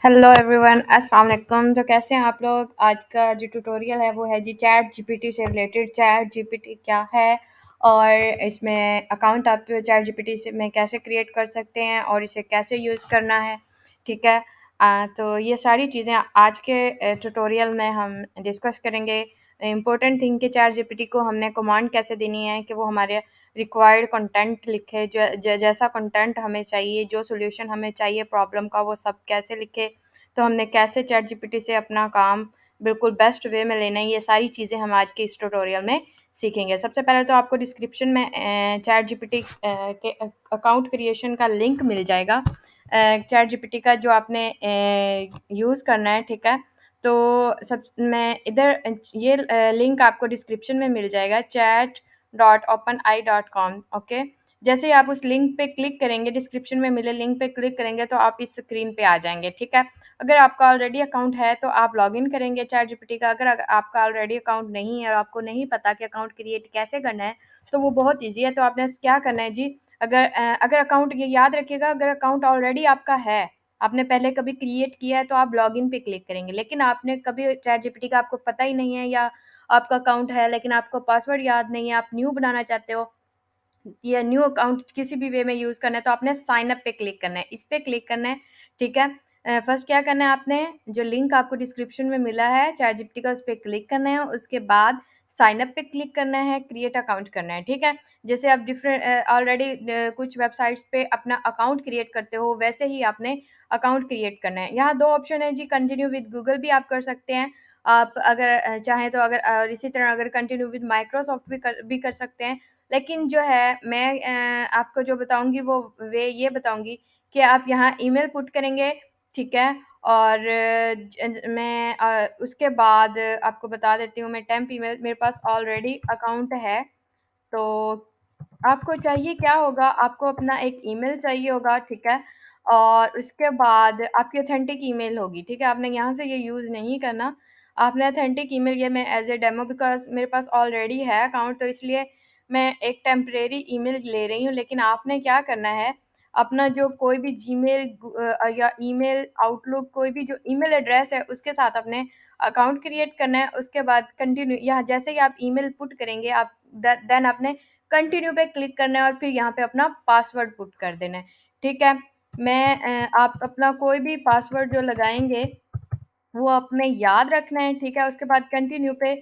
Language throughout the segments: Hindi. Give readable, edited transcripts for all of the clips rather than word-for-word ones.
हेलो एवरीवन, अस्सलाम वालेकुम। तो कैसे हैं आप लोग? आज का जो ट्यूटोरियल है वो है जी चैट जीपीटी से रिलेटेड। चैट जीपीटी क्या है और इसमें अकाउंट आप चैट जीपीटी से में कैसे क्रिएट कर सकते हैं और इसे कैसे यूज़ करना है। ठीक है। तो ये सारी चीज़ें आज के ट्यूटोरियल में हम डिस्कस करेंगे। इम्पोर्टेंट थिंग कि चैट जीपीटी को हमने कमांड कैसे देनी है कि वो हमारे रिक्वायर्ड कंटेंट लिखे, जैसा कंटेंट हमें चाहिए, जो सॉल्यूशन हमें चाहिए प्रॉब्लम का, वो सब कैसे लिखे। तो हमने कैसे चैट जीपीटी से अपना काम बिल्कुल बेस्ट वे में लेना है, ये सारी चीज़ें हम आज के इस ट्यूटोरियल में सीखेंगे। सबसे पहले तो आपको डिस्क्रिप्शन में चैट जीपीटी के अकाउंट क्रिएशन का लिंक मिल जाएगा। चैट जीपीटी का जो आपने यूज़ करना है, ठीक है। तो सब मैं इधर ये लिंक आपको डिस्क्रिप्शन में मिल जाएगा, chat.openai.com। ओके। जैसे ही आप उस लिंक पे क्लिक करेंगे, डिस्क्रिप्शन में मिले लिंक पे क्लिक करेंगे तो आप इस स्क्रीन पे आ जाएंगे। ठीक है। अगर आपका ऑलरेडी अकाउंट है तो आप लॉगिन करेंगे चैट जीपीटी का। अगर आपका ऑलरेडी अकाउंट नहीं है और आपको नहीं पता कि अकाउंट क्रिएट कैसे करना है, तो वो बहुत ईजी है। तो आपने क्या करना है जी, अगर अकाउंट, ये याद रखिएगा, अगर अकाउंट ऑलरेडी आपका है, आपने पहले कभी क्रिएट किया है, तो आप लॉगिन पे क्लिक करेंगे। लेकिन आपने कभी चैट जीपीटी का आपको पता ही नहीं है, या आपका अकाउंट है लेकिन आपको पासवर्ड याद नहीं है, आप न्यू बनाना चाहते हो या न्यू अकाउंट किसी भी वे में यूज़ करना है, तो आपने साइन अप पे क्लिक करना है, इस पे क्लिक करना है। ठीक है। फर्स्ट क्या करना है, आपने जो लिंक आपको डिस्क्रिप्शन में मिला है चैट जीपीटी का, उस पे क्लिक करना है। उसके बाद साइन अप पे क्लिक करना है, क्रिएट अकाउंट करना है। ठीक है। जैसे आप डिफरेंट ऑलरेडी कुछ वेबसाइट्स पे अपना अकाउंट क्रिएट करते हो, वैसे ही आपने अकाउंट क्रिएट करना है। यहाँ दो ऑप्शन है जी, कंटिन्यू विद गूगल भी आप कर सकते हैं। आप अगर चाहें तो, अगर इसी तरह अगर कंटिन्यू विद माइक्रोसॉफ्ट भी कर सकते हैं। लेकिन जो है मैं आपको जो बताऊँगी वो वे ये बताऊँगी कि आप यहाँ ईमेल पुट करेंगे। ठीक है। और मैं उसके बाद आपको बता देती हूँ, मैं टेम्प ईमेल, मेरे पास ऑलरेडी अकाउंट है। तो आपको चाहिए क्या होगा, आपको अपना एक ईमेल चाहिए होगा। ठीक है। और उसके बाद आपकी ऑथेंटिक ईमेल होगी। ठीक है। आपने यहाँ से ये यूज़ नहीं करना। आपने ऑथेंटिक ईमेल, ये मैं एज़ ए डेमो, बिकॉज़ मेरे पास ऑलरेडी है अकाउंट, तो इसलिए मैं एक टेम्परेरी ईमेल ले रही हूँ। लेकिन आपने क्या करना है, अपना जो कोई भी जीमेल या ईमेल, आउटलुक, कोई भी जो ईमेल एड्रेस है, उसके साथ अपने अकाउंट क्रिएट करना है। उसके बाद कंटिन्यू, यहाँ जैसे ही आप ईमेल पुट करेंगे, आप देन आपने कंटिन्यू पे क्लिक करना है और फिर यहाँ पे अपना पासवर्ड पुट कर देना है। ठीक है। आप अपना कोई भी पासवर्ड जो लगाएँगे वो अपने याद रखना है। ठीक है। उसके बाद कंटिन्यू पे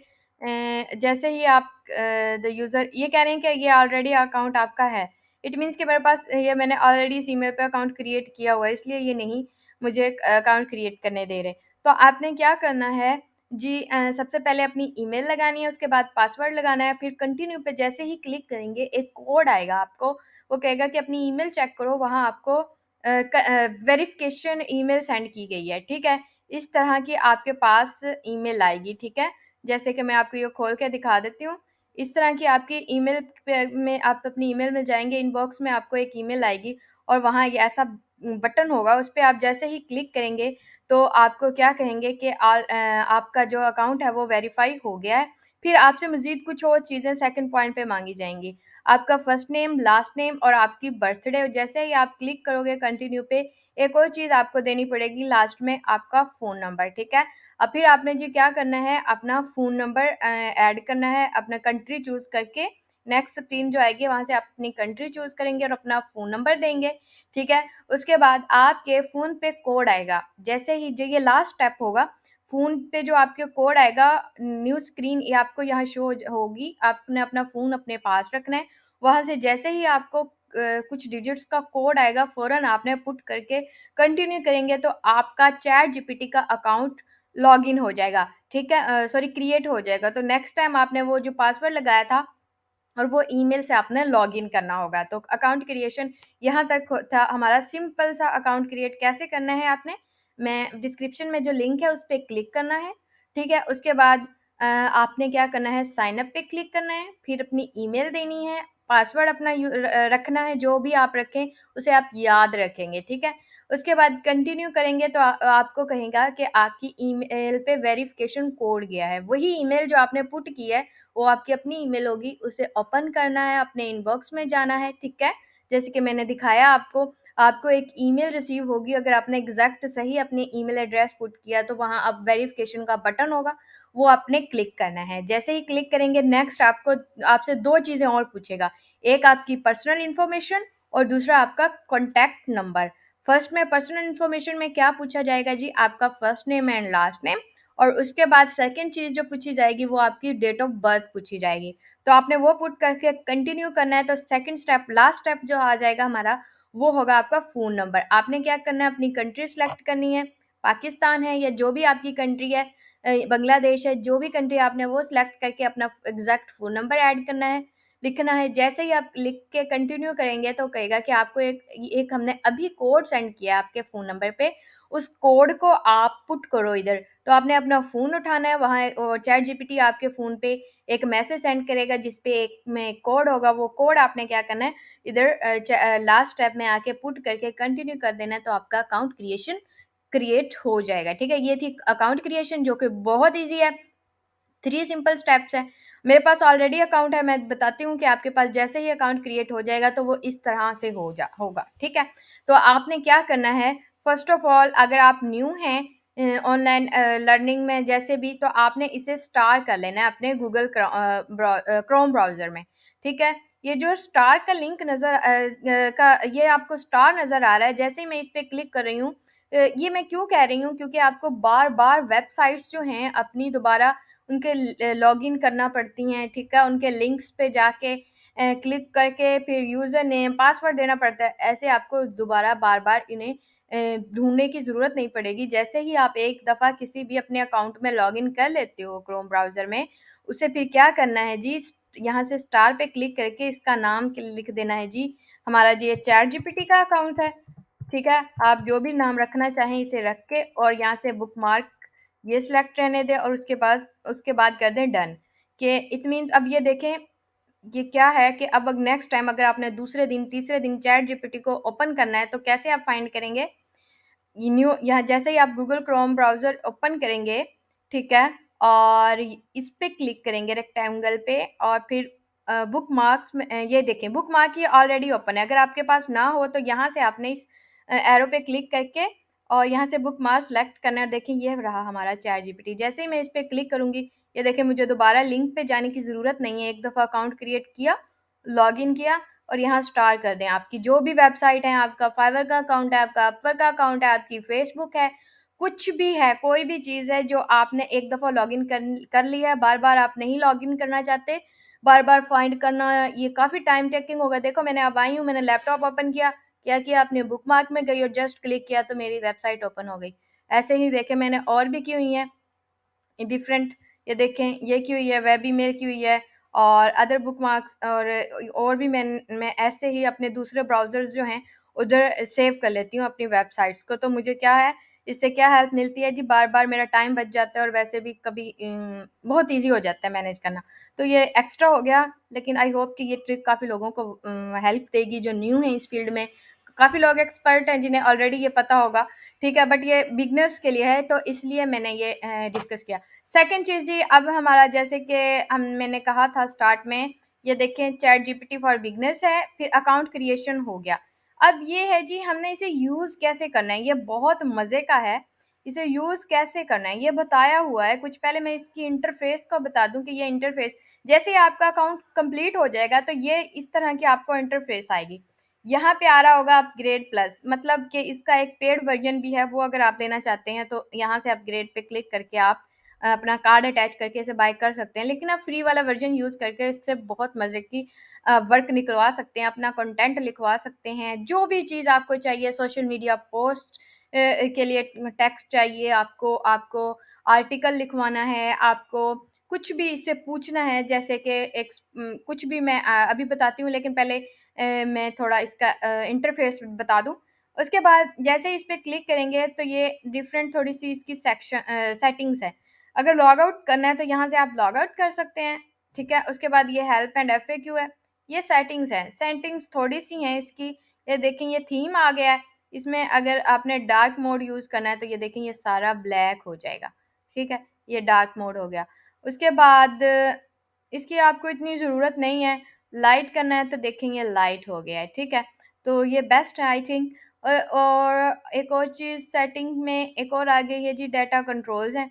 जैसे ही आप द यूज़र ये कह रहे हैं कि ये ऑलरेडी अकाउंट आपका है, इट मीन्स कि मेरे पास ये मैंने ऑलरेडी इस ईमेल पे अकाउंट क्रिएट किया हुआ है, इसलिए ये नहीं मुझे अकाउंट क्रिएट करने दे रहे। तो आपने क्या करना है जी, सबसे पहले अपनी ईमेल लगानी है, उसके बाद पासवर्ड लगाना है, फिर कंटिन्यू पे जैसे ही क्लिक करेंगे एक कोड आएगा आपको, वो कहेगा कि अपनी ईमेल चेक करो, वहाँ आपको वेरिफ़िकेशन ईमेल सेंड की गई है। ठीक है। इस तरह की आपके पास ईमेल आएगी। ठीक है। जैसे कि मैं आपको ये खोल के दिखा देती हूँ। इस तरह की आपकी ईमेल पे में, आप अपनी ईमेल में जाएँगे, इनबॉक्स में आपको एक ईमेल आएगी और वहाँ ये ऐसा बटन होगा, उस पे आप जैसे ही क्लिक करेंगे तो आपको क्या कहेंगे कि आपका जो अकाउंट है वो वेरीफ़ाई हो गया है। फिर आपसे मज़ीद कुछ और चीज़ें सेकंड पॉइंट पे माँगी जाएँगी। आपका फर्स्ट नेम, लास्ट नेम और आपकी बर्थडे। जैसे ही आप क्लिक करोगे कंटिन्यू पे, एक और चीज़ आपको देनी पड़ेगी लास्ट में, आपका फ़ोन नंबर। ठीक है। अब फिर आपने जी क्या करना है, अपना फ़ोन नंबर ऐड करना है, अपना कंट्री चूज़ करके नेक्स्ट स्क्रीन जो आएगी वहाँ से आप अपनी कंट्री चूज़ करेंगे और अपना फ़ोन नंबर देंगे। ठीक है। उसके बाद आपके फ़ोन पे कोड आएगा। जैसे ही जो ये लास्ट स्टेप होगा, फ़ोन पे जो आपके कोड आएगा, न्यू स्क्रीन ये आपको यहाँ शो होगी। आपने अपना फ़ोन अपने पास रखना है। वहाँ से जैसे ही आपको कुछ डिजिट्स का कोड आएगा, फ़ौरन आपने पुट करके कंटिन्यू करेंगे तो आपका चैट जीपीटी का अकाउंट लॉगिन हो जाएगा। ठीक है। सॉरी, क्रिएट हो जाएगा। तो नेक्स्ट टाइम आपने वो जो पासवर्ड लगाया था और वो ईमेल से आपने लॉगिन करना होगा। तो अकाउंट क्रिएशन यहाँ तक था हमारा। सिंपल सा अकाउंट क्रिएट कैसे करना है, आपने, मैं डिस्क्रिप्शन में जो लिंक है उस पे क्लिक करना है। ठीक है। उसके बाद आपने क्या करना है, साइन अप पे क्लिक करना है, फिर अपनी ईमेल देनी है, पासवर्ड अपना रखना है, जो भी आप रखें उसे आप याद रखेंगे। ठीक है। उसके बाद कंटिन्यू करेंगे तो आपको कहेगा कि आपकी ईमेल पे वेरिफिकेशन कोड गया है। वही ईमेल जो आपने पुट की है वो आपकी अपनी ईमेल होगी, उसे ओपन करना है, अपने इनबॉक्स में जाना है। ठीक है। जैसे कि मैंने दिखाया आपको, आपको एक ईमेल रिसीव होगी। अगर आपने एग्ज़ैक्ट सही अपनी ईमेल एड्रेस पुट किया तो वहाँ अब वेरिफ़िकेशन का बटन होगा, वो आपने क्लिक करना है। जैसे ही क्लिक करेंगे नेक्स्ट आपको आपसे 2 चीज़ें और पूछेगा। एक आपकी पर्सनल इन्फॉर्मेशन और दूसरा आपका कॉन्टैक्ट नंबर। फर्स्ट में पर्सनल इन्फॉर्मेशन में क्या पूछा जाएगा जी, आपका first name and last name, और उसके बाद सेकंड चीज़ जो पूछी जाएगी वो आपकी डेट ऑफ बर्थ पूछी जाएगी। तो आपने वो पुट करके कंटिन्यू करना है। तो सेकंड स्टेप, लास्ट स्टेप जो आ जाएगा हमारा, वो होगा आपका फ़ोन नंबर। आपने क्या करना है, अपनी कंट्री सेलेक्ट करनी है, पाकिस्तान है या जो भी आपकी कंट्री है, बांग्लादेश है, जो भी कंट्री आपने वो सिलेक्ट करके अपना एग्ज़ैक्ट फ़ोन नंबर ऐड करना है, लिखना है। जैसे ही आप लिख के कंटिन्यू करेंगे तो कहेगा कि आपको एक एक हमने अभी कोड सेंड किया है आपके फ़ोन नंबर पे, उस कोड को आप पुट करो इधर। तो आपने अपना फ़ोन उठाना है, वहाँ चैट जीपीटी आपके फ़ोन पे एक मैसेज सेंड करेगा जिस पे एक में कोड होगा, वो कोड आपने क्या करना है, इधर लास्ट स्टेप में आके पुट करके कंटिन्यू कर देना है, तो आपका अकाउंट क्रिएट हो जाएगा। ठीक है? ये थी अकाउंट क्रिएशन, जो कि बहुत ईज़ी है। 3 सिंपल स्टेप्स हैं। मेरे पास ऑलरेडी अकाउंट है, मैं बताती हूँ कि आपके पास जैसे ही अकाउंट क्रिएट हो जाएगा तो वो इस तरह से होगा, ठीक है? तो आपने क्या करना है, फर्स्ट ऑफ ऑल अगर आप न्यू हैं ऑनलाइन लर्निंग में जैसे भी, तो आपने इसे स्टार कर लेना है अपने क्रोम ब्राउज़र में, ठीक है? ये जो स्टार का लिंक ये आपको स्टार नज़र आ रहा है, जैसे ही मैं इस पे क्लिक कर रही हूँ, ये मैं क्यों कह रही हूँ, क्योंकि आपको बार-बार वेबसाइट्स जो हैं अपनी दोबारा उनके लॉगिन करना पड़ती हैं, ठीक है? उनके लिंक्स पे जाके क्लिक करके फिर यूज़र नेम, पासवर्ड देना पड़ता है। ऐसे आपको दोबारा बार-बार इन्हें ढूँढने की ज़रूरत नहीं पड़ेगी। जैसे ही आप एक दफ़ा किसी भी अपने अकाउंट में लॉगिन कर लेते हो क्रोम ब्राउज़र में, उसे फिर क्या करना है जी, यहाँ से स्टार पे क्लिक करके इसका नाम क लिख देना है जी, हमारा जी ये चैट जीपीटी का अकाउंट है, ठीक है? आप जो भी नाम रखना चाहें इसे रख के और यहाँ से बुकमार्क ये सिलेक्ट रहने दें और उसके बाद कर दें डन, कि इट मीन्स अब ये देखें, ये क्या है कि अब नेक्स्ट टाइम अगर आपने दूसरे दिन, तीसरे दिन चैट जीपीटी को ओपन करना है तो कैसे आप फाइंड करेंगे? ये न्यू यहाँ जैसे ही आप गूगल क्रोम ब्राउज़र ओपन करेंगे, ठीक है? और इस पे क्लिक करेंगे रेक्टेंगल पे और फिर बुकमार्क्स में ये देखें बुकमार्क ये ऑलरेडी ओपन है। अगर आपके पास ना हो तो यहाँ से आपने इस एरो पे क्लिक करके और यहाँ से बुकमार्क सेलेक्ट करना है। देखें ये रहा हमारा चैट जीपीटी। जैसे ही मैं इस पे क्लिक करूँगी, ये देखें मुझे दोबारा लिंक पे जाने की ज़रूरत नहीं है। एक दफ़ा अकाउंट क्रिएट किया, लॉगिन किया और यहाँ स्टार कर दें। आपकी जो भी वेबसाइट है, आपका फाइवर का अकाउंट है, आपका अपवर का अकाउंट है, आपकी फेसबुक है, कुछ भी है, कोई भी चीज़ है जो आपने एक दफ़ा लॉगिन कर लिया है, बार-बार आप नहीं लॉगिन करना चाहते, बार-बार फाइंड करना ये काफ़ी टाइम टेकिंग होगा। देखो मैंने अब आई हूँ, मैंने लैपटॉप ओपन किया, क्या किया आपने बुकमार्क में गई और जस्ट क्लिक किया तो मेरी वेबसाइट ओपन हो गई। ऐसे ही देखें मैंने और भी की हुई हैं। डिफरेंट, ये देखें ये की हुई है, वेब ईमेल की हुई है और अदर बुकमार्क्स और भी मैं ऐसे ही अपने दूसरे ब्राउज़र्स जो हैं उधर सेव कर लेती हूँ अपनी वेबसाइट्स को। तो मुझे क्या है, इससे क्या हेल्प मिलती है जी, बार-बार मेरा टाइम बच जाता है और वैसे भी कभी बहुत ईज़ी हो जाता है मैनेज करना। तो ये एक्स्ट्रा हो गया, लेकिन आई होप कि ये ट्रिक काफ़ी लोगों को हेल्प देगी जो न्यू हैं इस फील्ड में। काफ़ी लोग एक्सपर्ट हैं जिन्हें ऑलरेडी ये पता होगा, ठीक है? बट ये बिगिनर्स के लिए है तो इसलिए मैंने ये डिस्कस किया। सेकंड चीज़ जी, अब हमारा जैसे कि मैंने कहा था स्टार्ट में, ये देखें चैट जीपीटी फॉर बिगिनर्स है, फिर अकाउंट क्रिएशन हो गया। अब ये है जी, हमने इसे यूज़ कैसे करना है, ये बहुत मज़े का है। इसे यूज़ कैसे करना है ये बताया हुआ है। कुछ पहले मैं इसकी इंटरफ़ेस को बता दूँ कि ये इंटरफ़ेस जैसे ही आपका अकाउंट कंप्लीट हो जाएगा तो ये इस तरह की आपको इंटरफ़ेस आएगी। यहाँ पे आ रहा होगा अपग्रेड प्लस, मतलब कि इसका एक पेड वर्ज़न भी है, वो अगर आप लेना चाहते हैं तो यहाँ से अपग्रेड पे क्लिक करके आप अपना कार्ड अटैच करके इसे बाय कर सकते हैं। लेकिन आप फ्री वाला वर्ज़न यूज़ करके इससे बहुत मज़े की वर्क निकलवा सकते हैं, अपना कंटेंट लिखवा सकते हैं, जो भी चीज़ आपको चाहिए, सोशल मीडिया पोस्ट के लिए टेक्स्ट चाहिए आपको, आपको आर्टिकल लिखवाना है, आपको कुछ भी इससे पूछना है, जैसे कि कुछ भी मैं अभी बताती हूँ, लेकिन पहले मैं थोड़ा इसका इंटरफ़ेस बता दूँ। उसके बाद जैसे ही इस पे क्लिक करेंगे तो ये डिफरेंट थोड़ी-सी इसकी सेटिंग्स है। अगर लॉग आउट करना है तो यहाँ से आप लॉग आउट कर सकते हैं, ठीक है? उसके बाद ये हेल्प एंड एफएक्यू है, ये सेटिंग्स हैं। सेटिंग्स थोड़ी-सी हैं इसकी, ये देखें ये थीम आ गया है, इसमें अगर आपने डार्क मोड यूज़ करना है तो ये देखें ये सारा ब्लैक हो जाएगा, ठीक है? ये डार्क मोड हो गया। उसके बाद इसकी आपको इतनी ज़रूरत नहीं है, लाइट करना है तो देखें ये लाइट हो गया है, ठीक है? तो ये बेस्ट है आई थिंक। और एक और चीज़ सेटिंग में एक और आ गई है जी, डाटा कंट्रोल्स हैं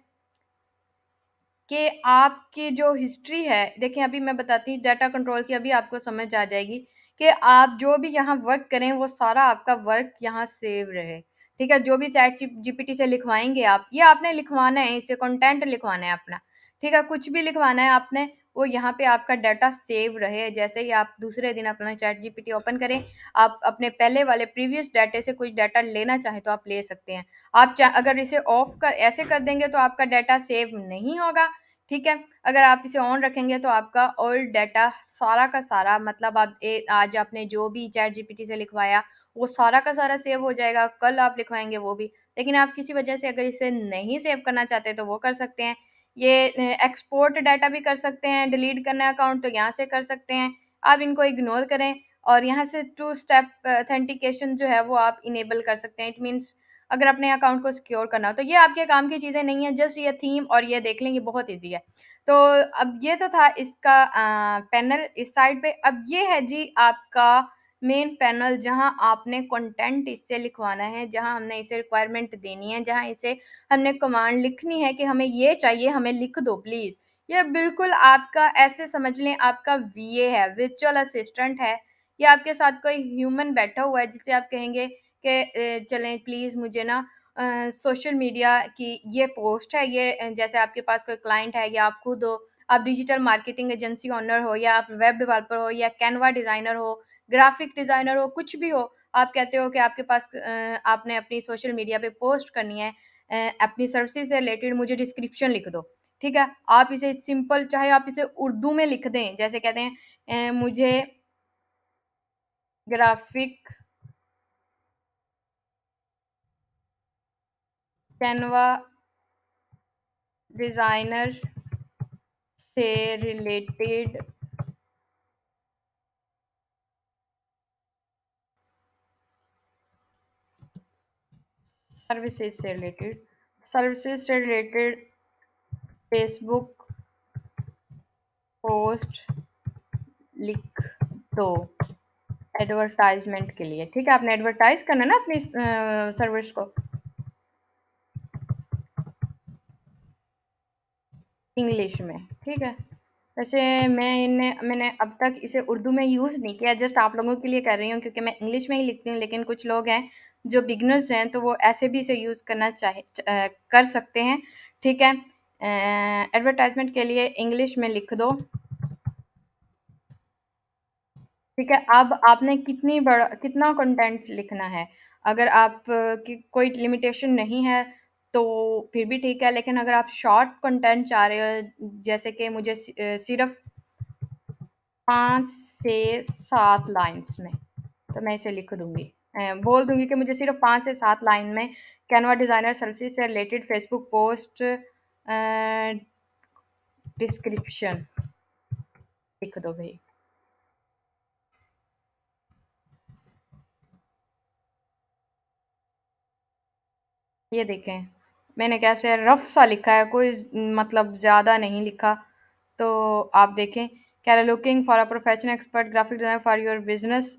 कि आपकी जो हिस्ट्री है, देखिए अभी मैं बताती हूँ डाटा कंट्रोल की, अभी आपको समझ आ जाएगी कि आप जो भी यहाँ वर्क करें वो सारा आपका वर्क यहाँ सेव रहे। ठीक है, जो भी चैट जीपीटी से लिखवाएंगे आप, ये आपने लिखवाना है, इसे कंटेंट लिखवाना है अपना। ठीक है, कुछ भी लिखवाना है आपने, वो यहाँ पे आपका डाटा सेव रहे। जैसे ही आप दूसरे दिन अपना चैट जीपीटी ओपन करें, आप अपने पहले वाले प्रीवियस डाटे से कुछ डाटा लेना चाहें तो आप ले सकते हैं। आप अगर इसे ऑफ कर ऐसे कर देंगे तो आपका डाटा सेव नहीं होगा। ठीक है, अगर आप इसे ऑन रखेंगे तो आपका ओल्ड डाटा सारा का सारा, मतलब आप आज आपने जो भी चैट जीपीटी से लिखवाया वो सारा का सारा सेव हो जाएगा, कल आप लिखवाएंगे वो भी। लेकिन आप किसी वजह से अगर इसे नहीं सेव करना चाहते तो वो कर सकते हैं। ये एक्सपोर्ट डाटा भी कर सकते हैं, डिलीट करना है अकाउंट तो यहाँ से कर सकते हैं। आप इनको इग्नोर करें और यहाँ से टू स्टेप ऑथेंटिकेशन जो है वो आप इनेबल कर सकते हैं। इट मीन्स अगर अपने अकाउंट को सिक्योर करना हो तो ये आपके काम की चीज़ें नहीं है, जस्ट ये थीम और ये देख लेंगे, बहुत ईजी है। तो अब ये तो था इसका पैनल इस साइड पे। अब ये है जी आपका मेन पैनल, जहां आपने कंटेंट इससे लिखवाना है, जहां हमने इसे रिक्वायरमेंट देनी है, जहां इसे हमने कमांड लिखनी है कि हमें ये चाहिए, हमें लिख दो प्लीज। ये बिल्कुल आपका ऐसे समझ लें आपका वीए है, वर्चुअल असिस्टेंट है। या आपके साथ कोई ह्यूमन बैठा हुआ है जिसे आप कहेंगे कि चलें प्लीज़ मुझे ना सोशल मीडिया की ये पोस्ट है, ये जैसे आपके पास कोई क्लाइंट है या आप खुद हो, आप डिजिटल मार्केटिंग एजेंसी ओनर हो या आप वेब डेवलपर हो या कैनवा डिज़ाइनर हो, ग्राफिक डिज़ाइनर हो, कुछ भी हो। आप कहते हो कि आपके पास आपने अपनी सोशल मीडिया पे पोस्ट करनी है अपनी सर्विसेज से रिलेटेड, मुझे डिस्क्रिप्शन लिख दो। ठीक है, आप इसे सिंपल, चाहे आप इसे उर्दू में लिख दें, जैसे कहते हैं मुझे ग्राफिक कैनवा डिज़ाइनर से रिलेटेड सर्विसेज से रिलेटेड फेसबुक पोस्ट लिख दो एडवर्टाइजमेंट के लिए। ठीक है, आपने एडवर्टाइज करना है ना अपनी सर्विस को इंग्लिश में। ठीक है, वैसे मैंने अब तक इसे उर्दू में यूज़ नहीं किया, जस्ट आप लोगों के लिए कर रही हूँ क्योंकि मैं इंग्लिश में ही लिखती हूँ। लेकिन कुछ लोग हैं जो बिगनर्स हैं तो वो ऐसे भी इसे यूज़ करना कर सकते हैं। ठीक है, एडवर्टाइजमेंट के लिए इंग्लिश में लिख दो। ठीक है, अब आपने कितना कंटेंट लिखना है। अगर आप की कोई लिमिटेशन नहीं है तो फिर भी ठीक है, लेकिन अगर आप शॉर्ट कंटेंट चाह रहे हो, जैसे कि मुझे सिर्फ 5 से 7 लाइन्स में, तो मैं इसे लिख दूंगी, बोल दूंगी कि मुझे सिर्फ 5 से 7 लाइन में कैनवा डिज़ाइनर सर्विसेज से रिलेटेड फेसबुक पोस्ट डिस्क्रिप्शन लिख दो भाई। ये देखें, मैंने कैसे रफ सा लिखा है, कोई मतलब ज़्यादा नहीं लिखा। तो आप देखें, कह रहे looking for a professional expert graphic designer for your business,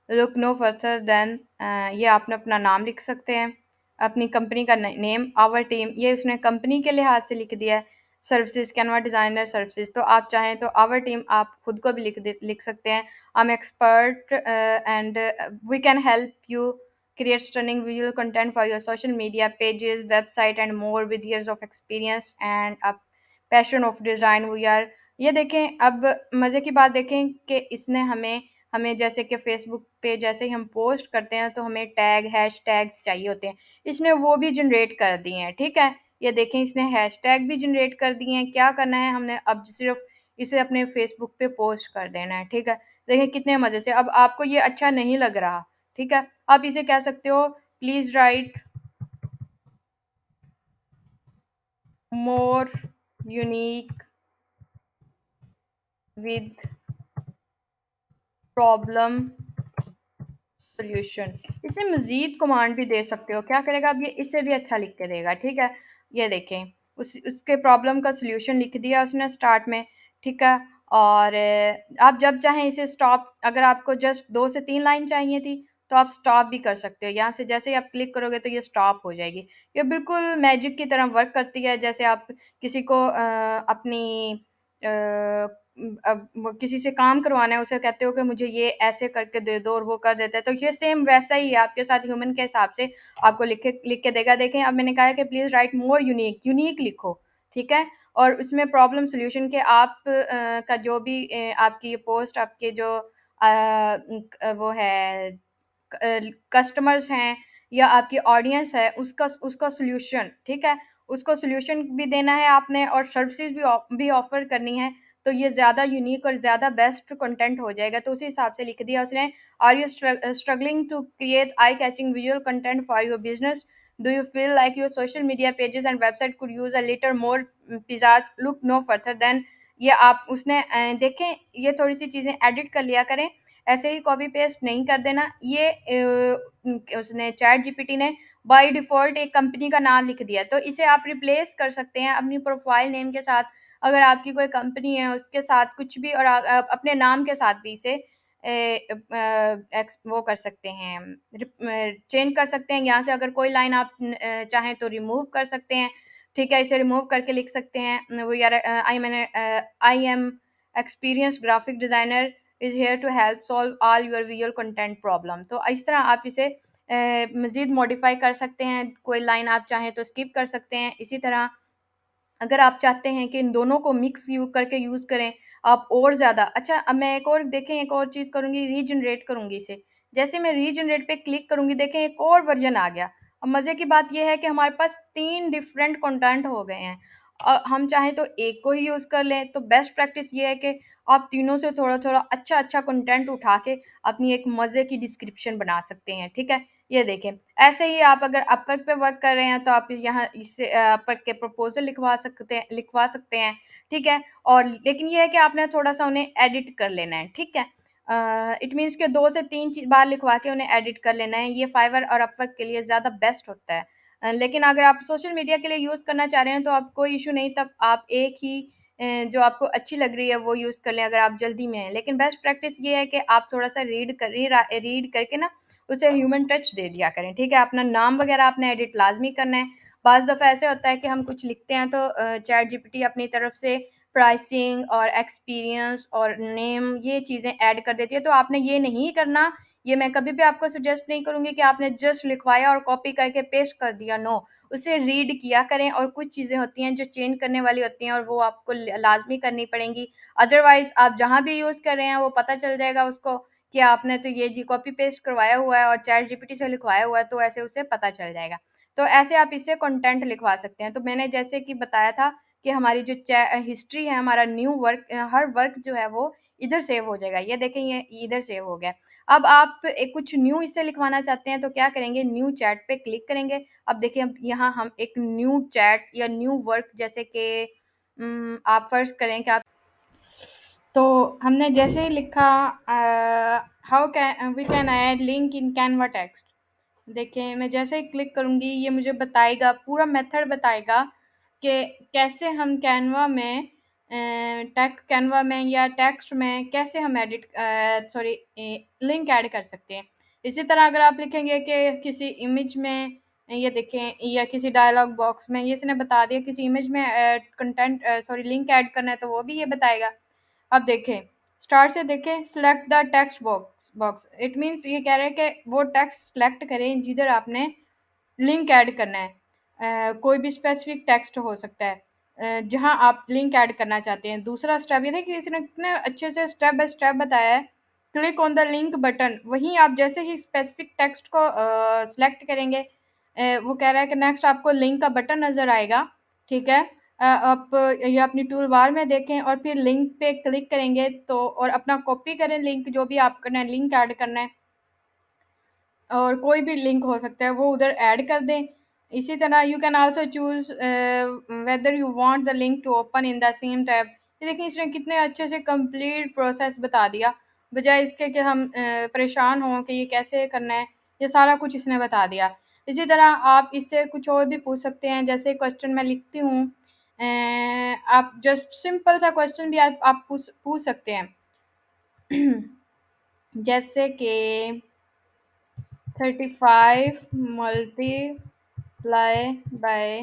look no further then, ये आपने अपना नाम लिख सकते हैं, अपनी कंपनी का नेम, आवर टीम, ये उसने कंपनी के लिहाज से लिख दिया है। सर्विसेज कैनवा डिज़ाइनर सर्विसेज, तो आप चाहें तो आवर टीम आप खुद को भी लिख सकते हैं। I am expert and we can help you create stunning visual content for your social media pages, website, and more with years of experience and a passion of design. We are, ये देखें, अब मज़े की बात देखें कि इसने हमें हमें जैसे कि फेसबुक पे जैसे ही हम पोस्ट करते हैं तो हमें टैग हैश टैग्स चाहिए होते हैं, इसने वो भी जनरेट कर दिए हैं। ठीक है, ये देखें, इसने हैश टैग भी जनरेट कर दिए हैं। क्या करना है हमने, अब सिर्फ इसे अपने फेसबुक पे पोस्ट कर देना है। ठीक है, देखें कितने मज़े से। अब आपको ये अच्छा नहीं लग रहा, ठीक है, आप इसे कह सकते हो please right more unique with problem solution. इसे मजीद कमांड भी दे सकते हो, क्या करेगा अब ये, इससे भी अच्छा लिख के देगा। ठीक है, ये देखें, उसके प्रॉब्लम का सॉल्यूशन लिख दिया उसने स्टार्ट में। ठीक है, और आप जब चाहें इसे स्टॉप, अगर आपको जस्ट 2 से 3 लाइन चाहिए थी तो आप स्टॉप भी कर सकते हो। यहाँ से जैसे ही आप क्लिक करोगे तो ये स्टॉप हो जाएगी। ये बिल्कुल मैजिक की तरह वर्क करती है। जैसे आप किसी को अपनी किसी से काम करवाना है, उसे कहते हो कि मुझे ये ऐसे करके दे दो और वो कर देता है। तो ये सेम वैसा ही है आपके साथ, ह्यूमन के हिसाब से आपको लिख के देगा। देखें, अब मैंने कहा है कि please write more unique, unique लिखो, ठीक है? और उसमें प्रॉब्लम सॉल्यूशन के आप का जो भी आपकी ये पोस्ट, आपके जो वो है कस्टमर्स हैं या आपकी ऑडियंस है, उसका उसका सॉल्यूशन, ठीक है? उसको सॉल्यूशन भी देना है आपने और सर्विसेज भी ऑफर करनी है। तो ये ज़्यादा यूनिक और ज़्यादा बेस्ट कंटेंट हो जाएगा। तो उसी हिसाब से लिख दिया उसने, are you struggling to create eye catching visual content for your business, do you feel like your social media pages and website could use a little more pizzazz, look no further then. ये आप उसने देखें, ये थोड़ी सी चीज़ें एडिट कर लिया करें, ऐसे ही कॉपी पेस्ट नहीं कर देना। ये उसने चैट जीपीटी ने बाय डिफ़ॉल्ट एक कंपनी का नाम लिख दिया, तो इसे आप रिप्लेस कर सकते हैं अपनी प्रोफ़ाइल नेम के साथ। अगर आपकी कोई कंपनी है, उसके साथ कुछ भी, और आप अपने नाम के साथ भी इसे वो कर सकते हैं, चेंज कर सकते हैं। यहाँ से अगर कोई लाइन आप चाहें तो रिमूव कर सकते हैं, ठीक है? इसे रिमूव करके लिख सकते हैं, वो यार I am experienced graphic designer is here to help solve all your visual content problem. तो इस तरह आप इसे मज़ीद मॉडिफ़ाई कर सकते हैं, कोई लाइन आप चाहें तो स्किप कर सकते हैं। इसी तरह अगर आप चाहते हैं कि इन दोनों को मिक्स करके यूज़ करें आप और ज़्यादा अच्छा, अब मैं एक और देखें, एक और चीज़ करूँगी, रीजनरेट करूँगी इसे। जैसे मैं रीजनरेट पे क्लिक करूँगी, देखें एक और वर्ज़न आ गया। अब मज़े की बात ये है कि हमारे पास 3 डिफरेंट कंटेंट हो गए हैं। हम चाहें तो एक को ही यूज़ कर लें, तो बेस्ट प्रैक्टिस ये है कि आप तीनों से थोड़ा-थोड़ा अच्छा-अच्छा कंटेंट उठा के अपनी एक मज़े की डिस्क्रिप्शन बना सकते हैं, ठीक है? ये देखें, ऐसे ही आप अगर अपवर्क पे वर्क कर रहे हैं तो आप यहाँ इससे अपवर्क के प्रपोज़ल लिखवा सकते हैं, ठीक है? और लेकिन ये है कि आपने थोड़ा-सा उन्हें एडिट कर लेना है, ठीक है? इट मीन्स कि 2 से 3 बार लिखवा के उन्हें एडिट कर लेना है। ये फाइवर और अपवर्क के लिए ज़्यादा बेस्ट होता है। लेकिन अगर आप सोशल मीडिया के लिए यूज़ करना चाह रहे हैं तो आप कोई इश्यू नहीं, तब आप एक ही जो आपको अच्छी लग रही है वो यूज़ कर लें अगर आप जल्दी में हैं। लेकिन बेस्ट प्रैक्टिस ये है कि आप थोड़ा-सा रीड करके ना उसे ह्यूमन टच दे दिया करें, ठीक है? अपना नाम वगैरह आपने एडिट लाज़मी करना है। बाज़ दफ़ा ऐसे होता है कि हम कुछ लिखते हैं तो चैट जीपीटी अपनी तरफ से प्राइसिंग और एक्सपीरियंस और नेम ये चीज़ें ऐड कर देती है, तो आपने ये नहीं करना। ये मैं कभी भी आपको सजेस्ट नहीं करूँगी कि आपने जस्ट लिखवाया और कॉपी करके पेस्ट कर दिया, नो। उसे रीड किया करें और कुछ चीज़ें होती हैं जो चेंज करने वाली होती हैं और वो आपको लाज़मी करनी पड़ेंगी। अदरवाइज़ आप जहाँ भी यूज़ कर रहे हैं वो पता चल जाएगा उसको कि आपने तो ये जी कॉपी पेस्ट करवाया हुआ है और चैट जीपीटी से लिखवाया हुआ है, तो ऐसे उसे पता चल जाएगा। तो ऐसे आप इससे कंटेंट लिखवा सकते हैं। तो मैंने जैसे कि बताया था कि हमारी जो हिस्ट्री है, हमारा न्यू वर्क, हर वर्क जो है वो इधर सेव हो जाएगा। ये देखें, ये इधर सेव हो गया। अब आप कुछ न्यू इससे लिखवाना चाहते हैं तो क्या करेंगे, न्यू चैट पे क्लिक करेंगे। अब देखिए, अब यहाँ हम एक न्यू चैट या न्यू वर्क, जैसे कि आप फ़र्ज़ करें कि आप, तो हमने जैसे ही लिखा how can we can add link in Canva text. देखिए, मैं जैसे ही क्लिक करूँगी ये मुझे बताएगा, पूरा मेथड बताएगा कि कैसे हम कैनवा में या टेक्स्ट में कैसे हम लिंक ऐड कर सकते हैं। इसी तरह अगर आप लिखेंगे कि किसी इमेज में, ये देखें, या किसी डायलॉग बॉक्स में, ये इसने बता दिया किसी इमेज में लिंक ऐड करना है तो वो भी ये बताएगा। अब देखें, स्टार्ट से देखें, select the text box, it means ये कह रहे हैं कि वो टेक्स्ट सेलेक्ट करें जिधर आपने लिंक ऐड करना है। कोई भी स्पेसिफिक टेक्स्ट हो सकता है जहाँ आप लिंक ऐड करना चाहते हैं। दूसरा स्टेप ये था कि इसने कितने अच्छे से स्टेप बाय स्टेप बताया है। Click on the link button, वहीं आप जैसे ही स्पेसिफिक टेक्स्ट को सेलेक्ट करेंगे, वो कह रहा है कि नेक्स्ट आपको लिंक का बटन नज़र आएगा, ठीक है? आप ये अपनी टूल बार में देखें और फिर लिंक पे क्लिक करेंगे तो, और अपना कॉपी करें लिंक, जो भी आपने लिंक ऐड करना है, और कोई भी लिंक हो सकता है वो उधर ऐड कर दें। इसी तरह you can also choose whether you want the link to open in the same tab. ये देखिए, इसने कितने अच्छे से कंप्लीट प्रोसेस बता दिया, बजाय इसके कि हम परेशान हों कि ये कैसे करना है, ये सारा कुछ इसने बता दिया। इसी तरह आप इससे कुछ और भी पूछ सकते हैं, जैसे क्वेश्चन मैं लिखती हूँ, आप जस्ट सिंपल सा क्वेश्चन भी आप पूछ सकते हैं। जैसे कि 35 मल्टीप्लाई बाय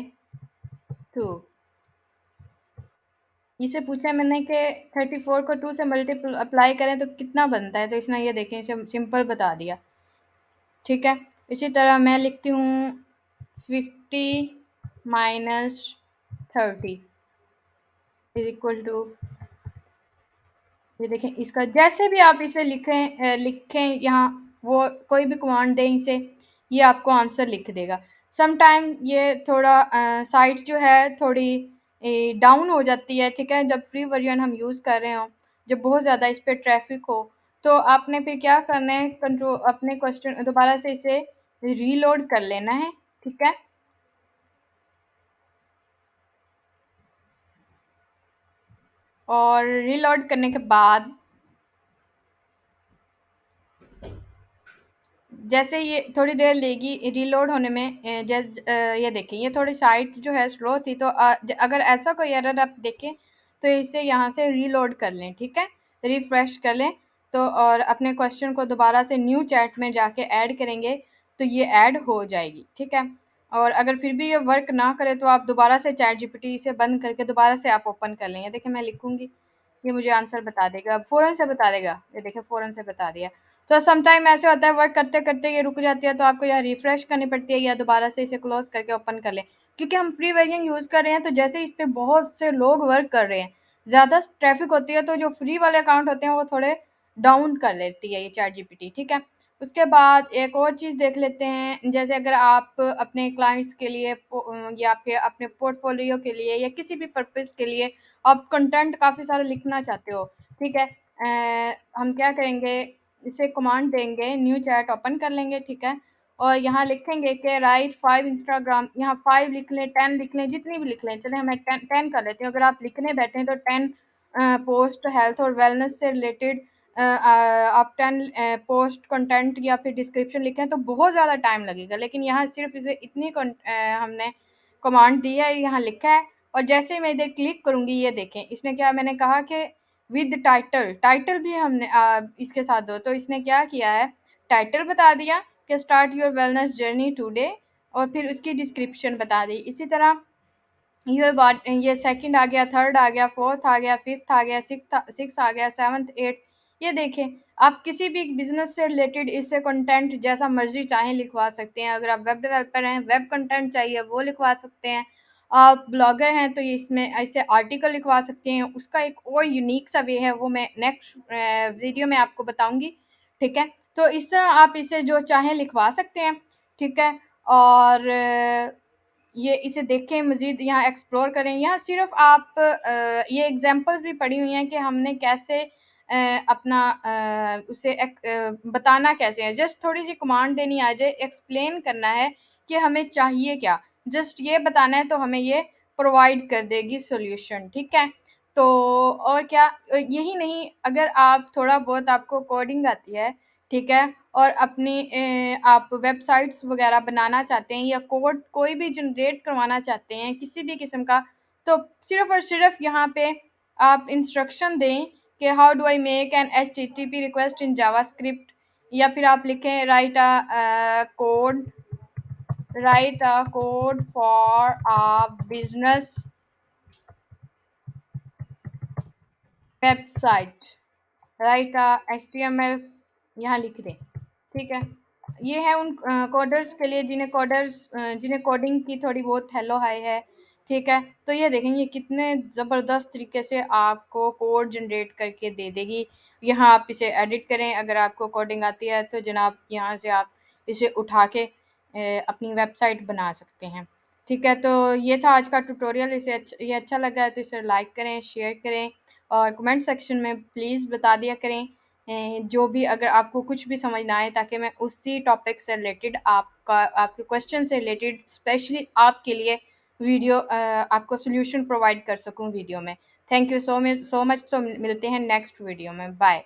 2। इसे पूछा मैंने कि 34 को 2 से मल्टीपल अप्लाई करें तो कितना बनता है, तो इसने ये देखें सिंपल बता दिया। ठीक है, इसी तरह मैं लिखती हूँ 50 माइनस 30 इज इक्वल टू, ये देखें इसका जैसे भी आप इसे लिखें यहाँ, वो कोई भी कमांड दें इसे, ये आपको आंसर लिख देगा। सम टाइम ये थोड़ा साइट जो है थोड़ी डाउन हो जाती है। ठीक है, जब फ्री वर्जन हम यूज़ कर रहे हों, जब बहुत ज़्यादा इस पर ट्रैफिक हो, तो आपने फिर क्या करना है, कंट्रोल अपने क्वेश्चन दोबारा से इसे रीलोड कर लेना है। ठीक है, और रीलोड करने के बाद जैसे ये थोड़ी देर लेगी रीलोड होने में, ये देखें ये थोड़ी साइट जो है स्लो थी, तो अगर ऐसा कोई एरर आप देखें तो इसे यहाँ से रीलोड कर लें। ठीक है, रिफ्रेश कर लें तो, और अपने क्वेश्चन को दोबारा से न्यू चैट में जाके ऐड करेंगे तो ये ऐड हो जाएगी। ठीक है, और अगर फिर भी ये वर्क ना करे तो आप दोबारा से चैट जीपीटी से बंद करके दोबारा से आप ओपन कर लेंगे। देखिए मैं लिखूंगी, ये मुझे आंसर बता देगा, फ़ौरन से बता देगा। ये देखिए फ़ौरन से बता दिया। तो सम टाइम ऐसे होता है वर्क करते करते ये रुक जाती है, तो आपको या रिफ्रेश करनी पड़ती है या दोबारा से इसे क्लोज करके ओपन कर लें, क्योंकि हम फ्री वर्जन यूज़ कर रहे हैं। तो जैसे इस पे बहुत से लोग वर्क कर रहे हैं, ज़्यादा ट्रैफिक होती है, तो जो फ्री वाले अकाउंट होते हैं वो थोड़े डाउन कर लेती है ये चैट जीपीटी। ठीक है, उसके बाद एक और चीज़ देख लेते हैं, जैसे अगर आप अपने क्लाइंट्स के लिए या फिर अपने पोर्टफोलियो के लिए या किसी भी पर्पज़ के लिए आप कंटेंट काफ़ी सारा लिखना चाहते हो। ठीक है, हम क्या करेंगे, इसे कमांड देंगे, न्यू चैट ओपन कर लेंगे। ठीक है, और यहाँ लिखेंगे कि राइट 5 इंस्टाग्राम, यहाँ 5 लिख लें, 10 लिख लें, जितनी भी लिख लें, चले हमें 10 कर लेते हैं। अगर आप लिखने बैठे तो 10 पोस्ट हेल्थ और वेलनेस से रिलेटेड आप 10 पोस्ट कंटेंट या फिर डिस्क्रिप्शन लिखें तो बहुत ज़्यादा टाइम लगेगा, लेकिन यहाँ सिर्फ इसे इतनी हमने कमांड दी है, यहाँ लिखा है, और जैसे ही मैं इधर क्लिक करूँगी ये देखें इसने क्या, मैंने कहा कि विद टाइटल, टाइटल भी हमने इसके साथ दो, तो इसने क्या किया है, टाइटल बता दिया कि start your wellness journey today, और फिर उसकी डिस्क्रिप्शन बता दी। इसी तरह ये सेकंड आ गया, थर्ड आ गया, फोर्थ आ गया, फिफ्थ आ गया, सिक्स आ गया, सेवन्थ, एट्थ। ये देखें आप किसी भी बिजनेस से रिलेटेड इससे कंटेंट जैसा मर्जी चाहें लिखवा सकते हैं। अगर आप वेब डेवलपर हैं, वेब कंटेंट चाहिए वो लिखवा सकते हैं। आप ब्लॉगर हैं तो ये इसमें ऐसे आर्टिकल लिखवा सकते हैं। उसका एक और यूनिक सा वे है, वो मैं नेक्स्ट वीडियो में आपको बताऊंगी। ठीक है, तो इस तरह आप इसे जो चाहें लिखवा सकते हैं। ठीक है, और ये इसे देखें, मज़ीद यहाँ एक्सप्लोर करें। यहाँ सिर्फ़ आप ये एग्ज़ाम्पल्स भी पड़ी हुई हैं कि हमने कैसे अपना उसे बताना कैसे है। जस्ट थोड़ी-सी कमांड देनी आ जाए, एक्सप्लेन करना है कि हमें चाहिए क्या, जस्ट ये बताना है तो हमें ये प्रोवाइड कर देगी सॉल्यूशन। ठीक है? तो और क्या, यही नहीं, अगर आप थोड़ा बहुत आपको कोडिंग आती है, ठीक है? और अपनी आप वेबसाइट्स वगैरह बनाना चाहते हैं या कोड कोई भी जनरेट करवाना चाहते हैं किसी भी किस्म का, तो सिर्फ़ और सिर्फ़ यहाँ पे आप इंस्ट्रक्शन दें कि how do I make an HTTP request in JavaScript, या फिर आप लिखें right a code for a business website, right HTML यहाँ लिख दें। ठीक है, ये है उन कोडर्स के लिए जिन्हें कोडिंग की थोड़ी बहुत हेलो हाय है। ठीक है, तो ये देखें ये कितने ज़बरदस्त तरीके से आपको कोड जनरेट करके दे देगी। यहाँ आप इसे एडिट करें, अगर आपको कोडिंग आती है तो जनाब यहाँ से आप इसे उठा के अपनी वेबसाइट बना सकते हैं। ठीक है, तो ये था आज का ट्यूटोरियल। ये अच्छा लगा है तो इसे लाइक करें, शेयर करें, और कमेंट सेक्शन में प्लीज़ बता दिया करें जो भी, अगर आपको कुछ भी समझ ना आए, ताकि मैं उसी टॉपिक से रिलेटेड आपके क्वेश्चन से रिलेटेड स्पेशली आपके लिए वीडियो आपको सॉल्यूशन प्रोवाइड कर सकूं वीडियो में। Thank you so much. तो मिलते हैं नेक्स्ट वीडियो में। बाय।